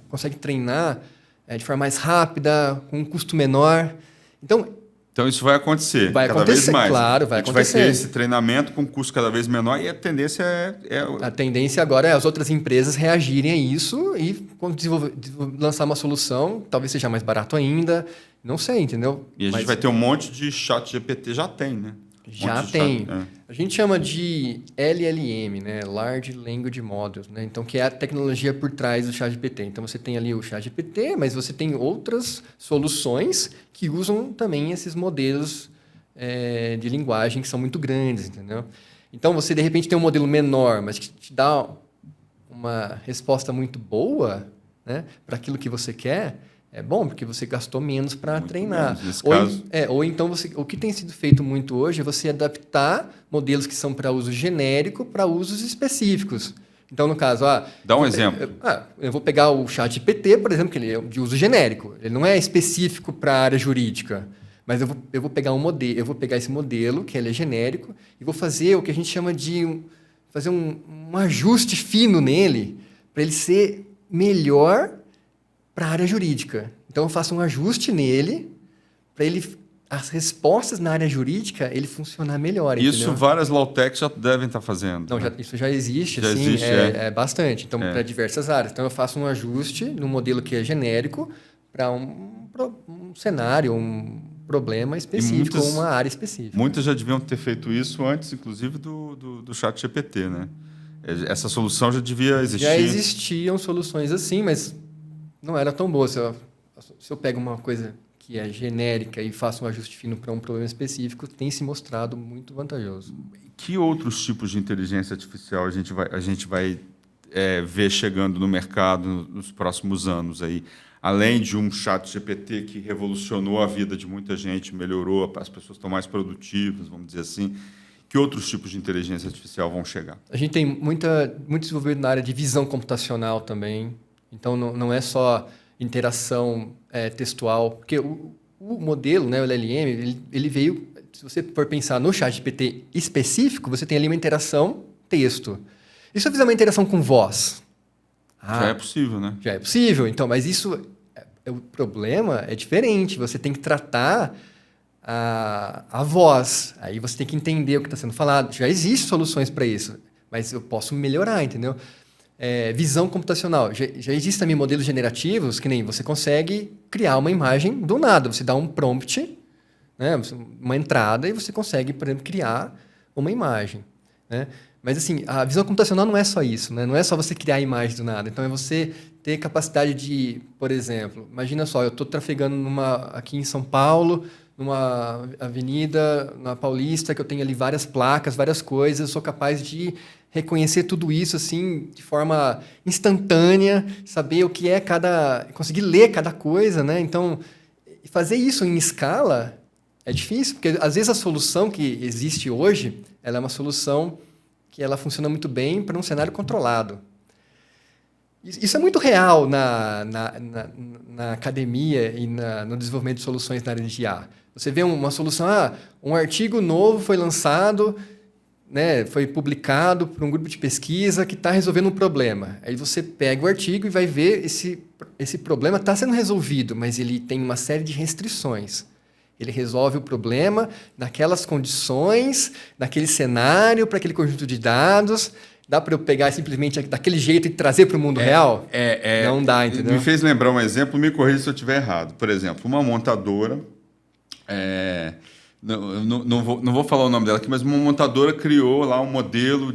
consegue treinar de forma mais rápida, com um custo menor. Então isso vai acontecer. Vai cada acontecer, vez mais. claro, vai acontecer. A gente vai ter esse treinamento com custo cada vez menor e a tendência A tendência agora é as outras empresas reagirem a isso e quando lançar uma solução, talvez seja mais barato ainda, não sei, entendeu? E a gente vai ter um monte de chat GPT, já tem, né? Já tem. A gente chama de LLM, né? Large Language Models, né? Então, que é a tecnologia por trás do ChatGPT. Então, você tem ali o ChatGPT, mas você tem outras soluções que usam também esses modelos de linguagem que são muito grandes, entendeu? Então, você, de repente, tem um modelo menor, mas que te dá uma resposta muito boa, né? Para aquilo que você quer. É bom, porque você gastou menos para treinar. Ou então, o que tem sido feito muito hoje é você adaptar modelos que são para uso genérico para usos específicos. Então, no caso... Dá um exemplo. Eu vou pegar o ChatGPT, por exemplo, que ele é de uso genérico. Ele não é específico para a área jurídica. Mas eu vou pegar eu vou pegar esse modelo, que ele é genérico, e vou fazer o que a gente chama de fazer um ajuste fino nele, para ele ser melhor para a área jurídica. Então, eu faço um ajuste nele para as respostas na área jurídica ele funcionar melhor. Isso entendeu? Várias lawtechs já devem estar fazendo. Não, isso já existe, já sim, existe, bastante. Então, para diversas áreas. Então, eu faço um ajuste no modelo que é genérico para um cenário, um problema específico, ou uma área específica. Muitas já deviam ter feito isso antes, inclusive, do ChatGPT, né? Essa solução já devia existir. Já existiam soluções assim, mas não era tão boa. Se eu pego uma coisa que é genérica e faço um ajuste fino para um problema específico, tem se mostrado muito vantajoso. Que outros tipos de inteligência artificial a gente vai ver chegando no mercado nos próximos anos aí? Além de um chat GPT que revolucionou a vida de muita gente, melhorou, as pessoas estão mais produtivas, vamos dizer assim. Que outros tipos de inteligência artificial vão chegar? A gente tem muito desenvolvido na área de visão computacional também. Então, não é só interação textual. Porque o modelo, né, o LLM, ele veio... Se você for pensar no ChatGPT específico, você tem ali uma interação texto. E se eu fizer uma interação com voz? Já é possível, né? Já é possível. Então, mas isso... O problema é diferente. Você tem que tratar a voz. Aí você tem que entender o que está sendo falado. Já existem soluções para isso. Mas eu posso melhorar, entendeu? visão computacional. Já existem também modelos generativos que nem você consegue criar uma imagem do nada. Você dá um prompt, né, uma entrada, e você consegue, por exemplo, criar uma imagem. Né? Mas, assim, a visão computacional não é só isso. Né? Não é só você criar a imagem do nada. Então, é você ter capacidade de, por exemplo, imagina só, eu estou trafegando aqui em São Paulo, numa avenida, na Paulista, que eu tenho ali várias placas, várias coisas, eu sou capaz de reconhecer tudo isso assim de forma instantânea, saber o que é conseguir ler cada coisa, né? Então, fazer isso em escala é difícil, porque às vezes a solução que existe hoje, ela é uma solução que ela funciona muito bem para um cenário controlado. Isso é muito real na academia e no desenvolvimento de soluções na área de IA. Você vê uma solução, um artigo novo foi lançado, né, foi publicado por um grupo de pesquisa que está resolvendo um problema. Aí você pega o artigo e vai ver esse problema está sendo resolvido, mas ele tem uma série de restrições. Ele resolve o problema naquelas condições, naquele cenário, para aquele conjunto de dados. Dá para eu pegar simplesmente daquele jeito e trazer para o mundo real? Não dá, entendeu? Me fez lembrar um exemplo, me corrija se eu estiver errado. Por exemplo, uma montadora, não vou falar o nome dela aqui, mas uma montadora criou lá um modelo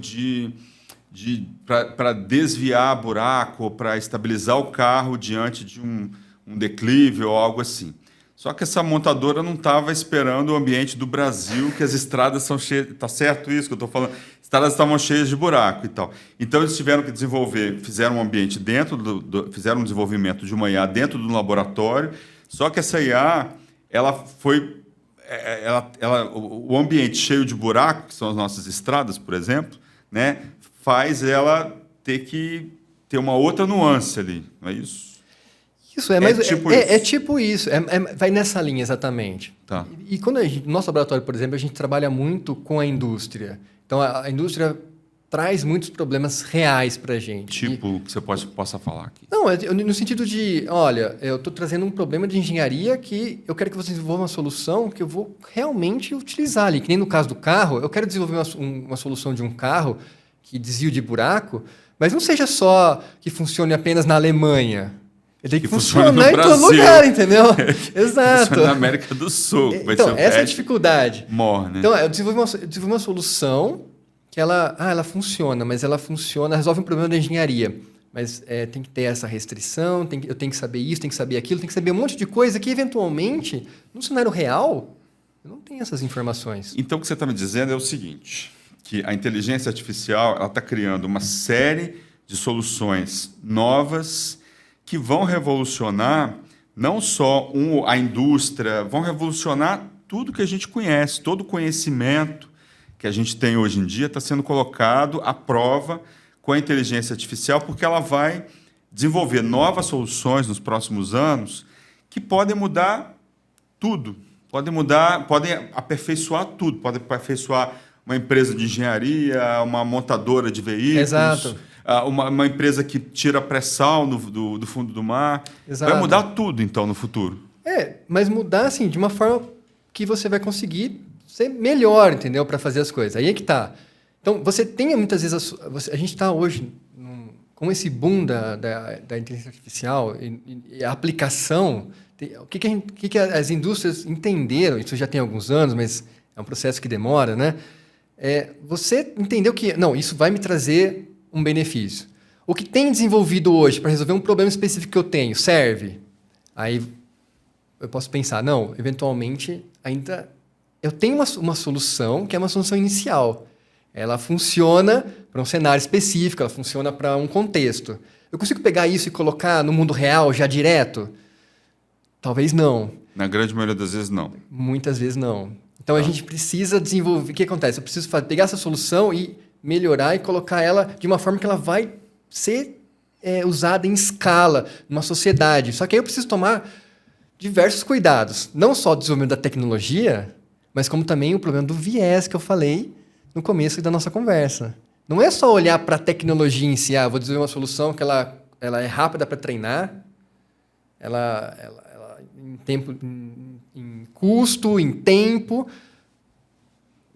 para desviar buraco, para estabilizar o carro diante de um declive ou algo assim. Só que essa montadora não estava esperando o ambiente do Brasil, que as estradas são cheias... Está certo isso que eu estou falando? As estradas estavam cheias de buraco e tal. Então, eles tiveram que desenvolver, fizeram um ambiente fizeram um desenvolvimento de uma IA dentro do laboratório, só que essa IA, o ambiente cheio de buraco, que são as nossas estradas, por exemplo, né, faz ela ter que ter uma outra nuance ali, não é isso? Isso, tipo isso. Vai nessa linha, exatamente. Tá. E quando no nosso laboratório, por exemplo, a gente trabalha muito com a indústria. Então, a indústria traz muitos problemas reais para a gente. Tipo, que você possa falar aqui. Não, no sentido de, olha, eu estou trazendo um problema de engenharia que eu quero que você desenvolva uma solução que eu vou realmente utilizar ali. Que nem no caso do carro, eu quero desenvolver uma solução de um carro que desvio de buraco, mas não seja só que funcione apenas na Alemanha. Ele tem que funcionar em todo lugar, entendeu? Exato. Funciona na América do Sul. Então, essa é a dificuldade. Morre, né? Então, eu desenvolvi uma solução que ela funciona, mas ela resolve um problema da engenharia. Mas tem que ter essa restrição, eu tenho que saber isso, tenho que saber aquilo, tenho que saber um monte de coisa que, eventualmente, no cenário real, eu não tenho essas informações. Então, o que você está me dizendo é o seguinte, que a inteligência artificial está criando uma série de soluções novas que vão revolucionar não só a indústria, vão revolucionar tudo que a gente conhece, todo o conhecimento que a gente tem hoje em dia está sendo colocado à prova com a inteligência artificial, porque ela vai desenvolver novas soluções nos próximos anos que podem mudar tudo, podem aperfeiçoar tudo, podem aperfeiçoar uma empresa de engenharia, uma montadora de veículos. Exato. Uma empresa que tira pré-sal do fundo do mar. Exato. Vai mudar tudo, então, no futuro. Mas mudar assim, de uma forma que você vai conseguir ser melhor, entendeu? Para fazer as coisas. Aí é que tá. Então, você tem muitas vezes... a gente está hoje com esse boom da inteligência artificial e a aplicação... O que as indústrias entenderam, isso já tem alguns anos, mas é um processo que demora, né? Você entendeu que, não, isso vai me trazer um benefício. O que tem desenvolvido hoje para resolver um problema específico que eu tenho, serve? Aí eu posso pensar, não, eventualmente ainda eu tenho uma solução que é uma solução inicial. Ela funciona para um cenário específico, ela funciona para um contexto. Eu consigo pegar isso e colocar no mundo real já direto? Talvez não. Na grande maioria das vezes, não. Muitas vezes, não. Então, a gente precisa desenvolver... O que acontece? Eu preciso pegar essa solução e melhorar e colocar ela de uma forma que ela vai ser usada em escala, numa sociedade. Só que aí eu preciso tomar diversos cuidados. Não só o desenvolvimento da tecnologia, mas como também o problema do viés que eu falei no começo da nossa conversa. Não é só olhar para a tecnologia em si. Vou desenvolver uma solução que ela é rápida para treinar, ela em tempo, em custo, em tempo,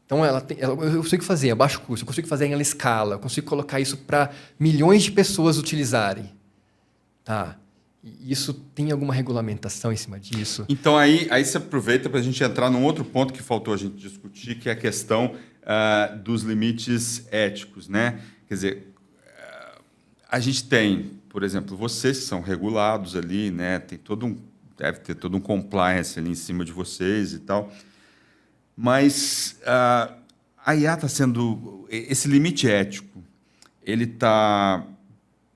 Então, eu consigo fazer a baixo custo, eu consigo fazer em escala, eu consigo colocar isso para milhões de pessoas utilizarem. Tá. E isso tem alguma regulamentação em cima disso? Então, aí você aproveita para a gente entrar num outro ponto que faltou a gente discutir, que é a questão dos limites éticos, né? Quer dizer, a gente tem, por exemplo, vocês que são regulados ali, né? Deve ter todo um compliance ali em cima de vocês e tal. Mas a IA está sendo... Esse limite ético, ele está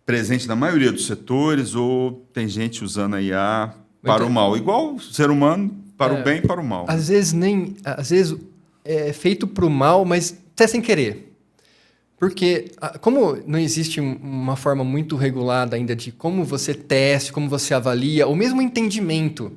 presente na maioria dos setores ou tem gente usando a IA para o mal? Igual o ser humano, para o bem e para o mal. Às vezes é feito para o mal, mas até sem querer. Porque como não existe uma forma muito regulada ainda de como você testa, como você avalia, ou mesmo entendimento, o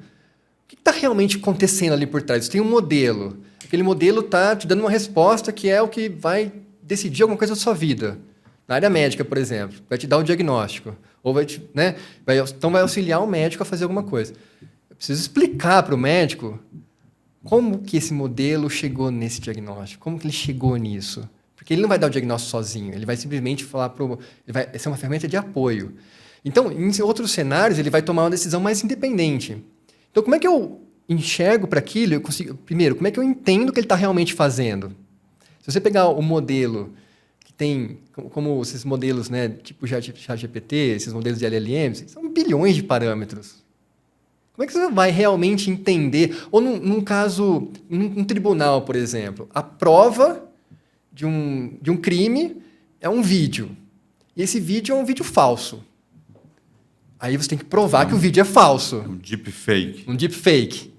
que está realmente acontecendo ali por trás? Você tem um modelo. Aquele modelo está te dando uma resposta que é o que vai decidir alguma coisa da sua vida. Na área médica, por exemplo, vai te dar o diagnóstico. Ou então vai auxiliar o médico a fazer alguma coisa. Eu preciso explicar para o médico como que esse modelo chegou nesse diagnóstico, como que ele chegou nisso. Porque ele não vai dar o diagnóstico sozinho, ele vai simplesmente falar vai ser uma ferramenta de apoio. Então, em outros cenários, ele vai tomar uma decisão mais independente. Então, como é que eu enxergo para aquilo? Primeiro, como é que eu entendo o que ele está realmente fazendo? Se você pegar o modelo que tem, como esses modelos, né, tipo ChatGPT, esses modelos de LLMs, são bilhões de parâmetros. Como é que você vai realmente entender? Ou num caso, num tribunal, por exemplo, a prova de um crime é um vídeo. E esse vídeo é um vídeo falso. Aí você tem que provar que o vídeo é falso. Um deepfake. Um deepfake.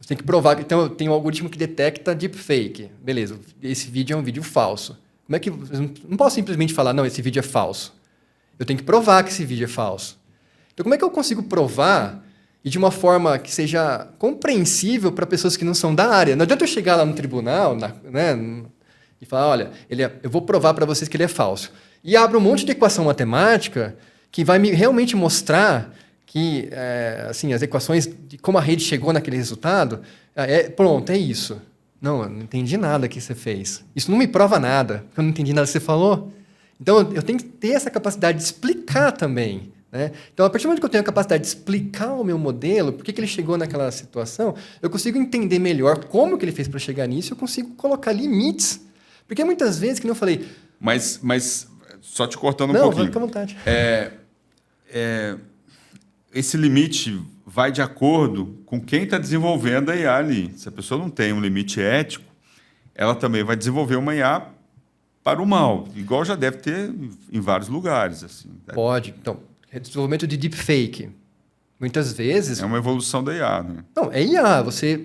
Você tem que provar. Então, tem um algoritmo que detecta deepfake. Beleza, esse vídeo é um vídeo falso. Como é que... Eu não posso simplesmente falar, não, esse vídeo é falso. Eu tenho que provar que esse vídeo é falso. Então, como é que eu consigo provar e de uma forma que seja compreensível para pessoas que não são da área? Não adianta eu chegar lá no tribunal, né, e falar, olha, eu vou provar para vocês que ele é falso. E abro um monte de equação matemática que vai realmente mostrar que assim, as equações de como a rede chegou naquele resultado, pronto, é isso. Não, eu não entendi nada que você fez. Isso não me prova nada, porque eu não entendi nada que você falou. Então, eu tenho que ter essa capacidade de explicar também. Né? Então, a partir do momento que eu tenho a capacidade de explicar o meu modelo, por que ele chegou naquela situação, eu consigo entender melhor como que ele fez para chegar nisso, eu consigo colocar limites. Porque muitas vezes, que nem eu falei... Mas só te cortando um pouquinho. Não, fica à vontade. Esse limite vai de acordo com quem está desenvolvendo a IA ali. Se a pessoa não tem um limite ético, ela também vai desenvolver uma IA para o mal, igual já deve ter em vários lugares. Assim. Pode. Então, desenvolvimento de deepfake. Muitas vezes... É uma evolução da IA, né? Não, é IA. Você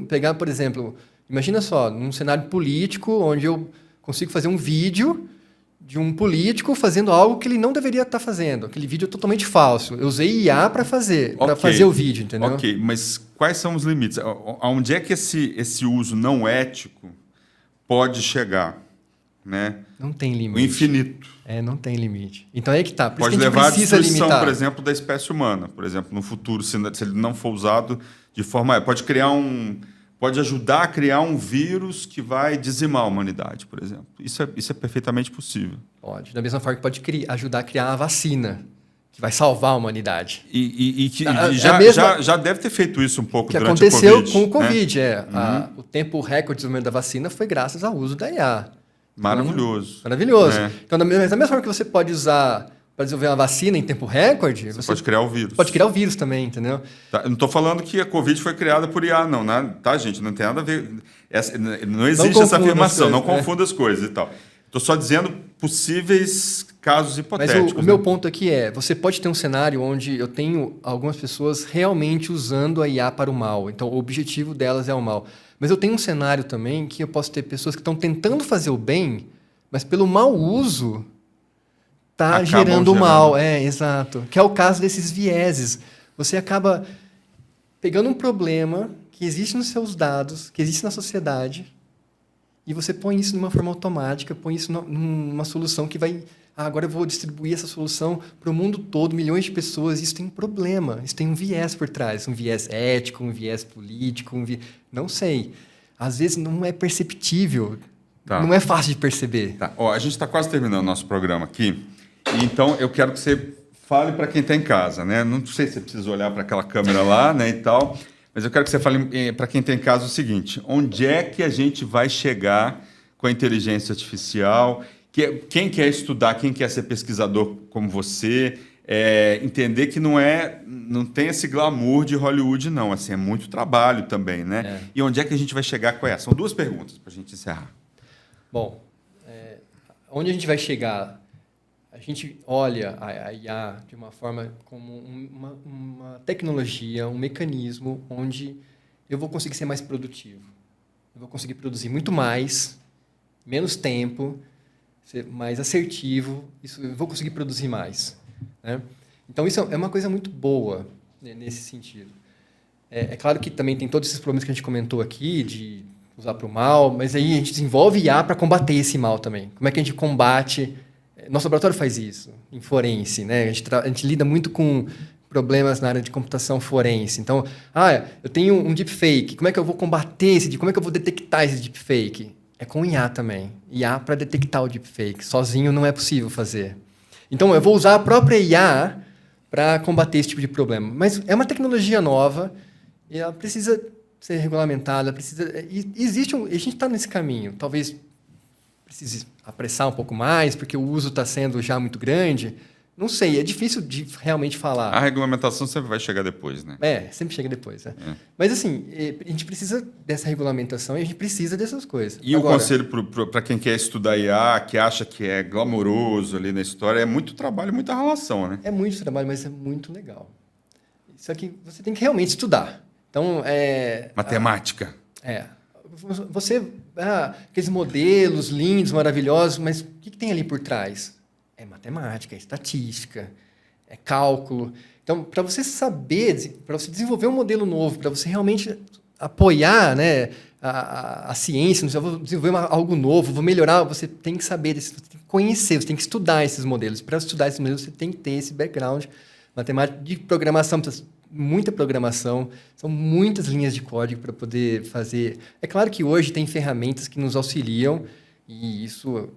pegar, por exemplo... Imagina só, num cenário político, onde eu consigo fazer um vídeo de um político fazendo algo que ele não deveria estar fazendo. Aquele vídeo é totalmente falso. Eu usei IA para fazer o vídeo, entendeu? Ok, mas quais são os limites? Aonde é que esse uso não ético pode chegar? Né? Não tem limite. O infinito. Não tem limite. Então é que tá. Por pode isso que a gente levar à precisa destruição, limitar. por exemplo, da espécie humana. Por exemplo, no futuro, se ele não for usado de forma... Pode ajudar a criar um vírus que vai dizimar a humanidade, por exemplo. Isso é perfeitamente possível. Pode. Da mesma forma que pode ajudar a criar uma vacina que vai salvar a humanidade. E já deve ter feito isso um pouco durante a Covid. Que aconteceu com o Covid, né? O tempo recorde de desenvolvimento da vacina foi graças ao uso da IA. Maravilhoso. Maravilhoso. Então, da mesma forma que você pode usar para desenvolver uma vacina em tempo recorde... Você pode criar o vírus. Pode criar o vírus também, entendeu? Tá, eu não estou falando que a Covid foi criada por IA, não. Tá, gente? Não tem nada a ver... Não existe essa afirmação. Não confunda as coisas e tal. Estou só dizendo possíveis casos hipotéticos. Mas o meu ponto aqui você pode ter um cenário onde eu tenho algumas pessoas realmente usando a IA para o mal. Então, o objetivo delas é o mal. Mas eu tenho um cenário também que eu posso ter pessoas que estão tentando fazer o bem, mas pelo mau uso... está gerando mal. Exato. Que é o caso desses vieses. Você acaba pegando um problema que existe nos seus dados, que existe na sociedade, e você põe isso de uma forma automática, põe isso numa solução que vai... agora eu vou distribuir essa solução para o mundo todo, milhões de pessoas. Isso tem um problema, isso tem um viés por trás. Um viés ético, um viés político, não sei. às vezes não é perceptível, Tá. não é fácil de perceber. Tá. Ó, a gente está quase terminando o nosso programa aqui, então eu quero que você fale para quem está em casa, né? Não sei se você precisa olhar para aquela câmera lá, né, e tal, mas eu quero que você fale para quem está em casa o seguinte: onde é que a gente vai chegar com a inteligência artificial? Quem quer estudar, quem quer ser pesquisador como você, entender que não tem esse glamour de Hollywood, não. Assim, é muito trabalho também, né? E onde é que a gente vai chegar com essa? São 2 perguntas para a gente encerrar. Bom, onde a gente vai chegar? A gente olha a IA de uma forma como uma tecnologia, um mecanismo onde eu vou conseguir ser mais produtivo. Eu vou conseguir produzir muito mais, menos tempo, ser mais assertivo, eu vou conseguir produzir mais, né? Então, isso é uma coisa muito boa, né, nesse sentido. É claro que também tem todos esses problemas que a gente comentou aqui, de usar para o mal, mas aí a gente desenvolve IA para combater esse mal também. Como é que a gente combate? Nosso laboratório faz isso, em forense, né? A gente lida muito com problemas na área de computação forense. Então, eu tenho um deepfake, como é que eu vou combater esse deepfake? Como é que eu vou detectar esse deepfake? É com IA também. IA para detectar o deepfake. Sozinho não é possível fazer. Então, eu vou usar a própria IA para combater esse tipo de problema. Mas é uma tecnologia nova e ela precisa ser regulamentada, a gente está nesse caminho. Talvez precise apressar um pouco mais, porque o uso está sendo já muito grande. Não sei, é difícil de realmente falar. A regulamentação sempre vai chegar depois, né? Sempre chega depois. Mas, assim, a gente precisa dessa regulamentação e a gente precisa dessas coisas. E agora, o conselho para quem quer estudar IA, que acha que é glamouroso ali na história, é muito trabalho, muita relação, né? É muito trabalho, mas é muito legal. Só que você tem que realmente estudar. Então, matemática. Aqueles modelos lindos, maravilhosos, mas o que tem ali por trás? É matemática, é estatística, é cálculo. Então, para você saber, para você desenvolver um modelo novo, para você realmente apoiar, né, a ciência, eu vou desenvolver algo novo, vou melhorar, você tem que saber, você tem que conhecer, você tem que estudar esses modelos. Para estudar esses modelos, você tem que ter esse background matemático de programação, muita programação, são muitas linhas de código para poder fazer. É claro que hoje tem ferramentas que nos auxiliam e isso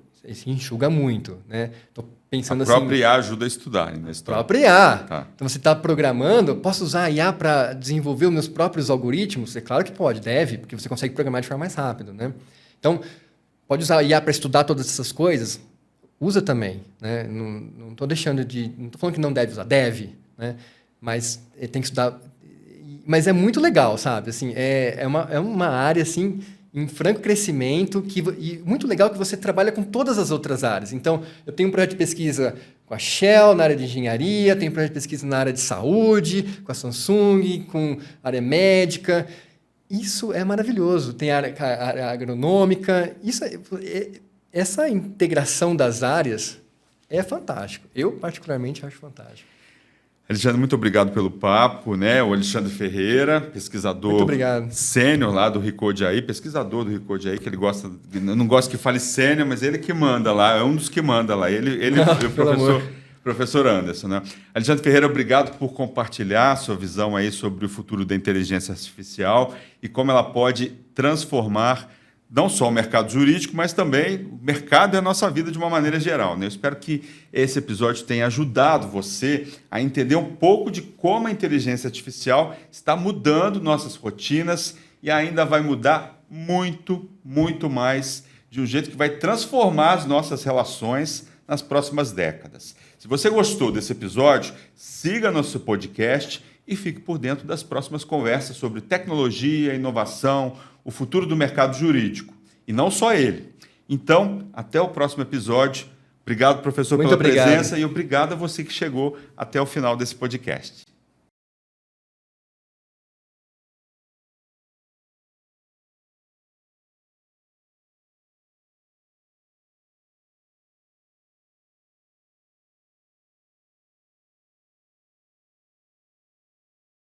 enxuga muito, né? Tô pensando a própria IA ajuda a estudar na história. A própria IA. Tá. Então, você está programando, posso usar a IA para desenvolver os meus próprios algoritmos? É claro que pode, deve, porque você consegue programar de forma mais rápida, né? Então, pode usar a IA para estudar todas essas coisas? Usa também, né? Não estou deixando de... Não estou falando que não deve usar, deve, né? Mas tem que estudar. Mas é muito legal, sabe? Assim, é uma área assim, em franco crescimento e muito legal que você trabalha com todas as outras áreas. Então, eu tenho um projeto de pesquisa com a Shell, na área de engenharia, tenho um projeto de pesquisa na área de saúde, com a Samsung, com a área médica. Isso é maravilhoso. Tem a área agronômica. Essa integração das áreas é fantástico. Eu, particularmente, acho fantástico. Alexandre, muito obrigado pelo papo, né? O Alexandre Ferreira, pesquisador sênior lá do Recode AI, pesquisador do Recode AI, que ele gosta, não gosta que fale sênior, mas ele que manda lá, é um dos que manda lá. Ele o professor Anderson, né? Alexandre Ferreira, obrigado por compartilhar a sua visão aí sobre o futuro da inteligência artificial e como ela pode transformar não só o mercado jurídico, mas também o mercado e a nossa vida de uma maneira geral, né? Eu espero que esse episódio tenha ajudado você a entender um pouco de como a inteligência artificial está mudando nossas rotinas e ainda vai mudar muito, muito mais, de um jeito que vai transformar as nossas relações nas próximas décadas. Se você gostou desse episódio, siga nosso podcast e fique por dentro das próximas conversas sobre tecnologia, inovação, o futuro do mercado jurídico. E não só ele. Então, até o próximo episódio. Obrigado, professor, pela presença e obrigado a você que chegou até o final desse podcast.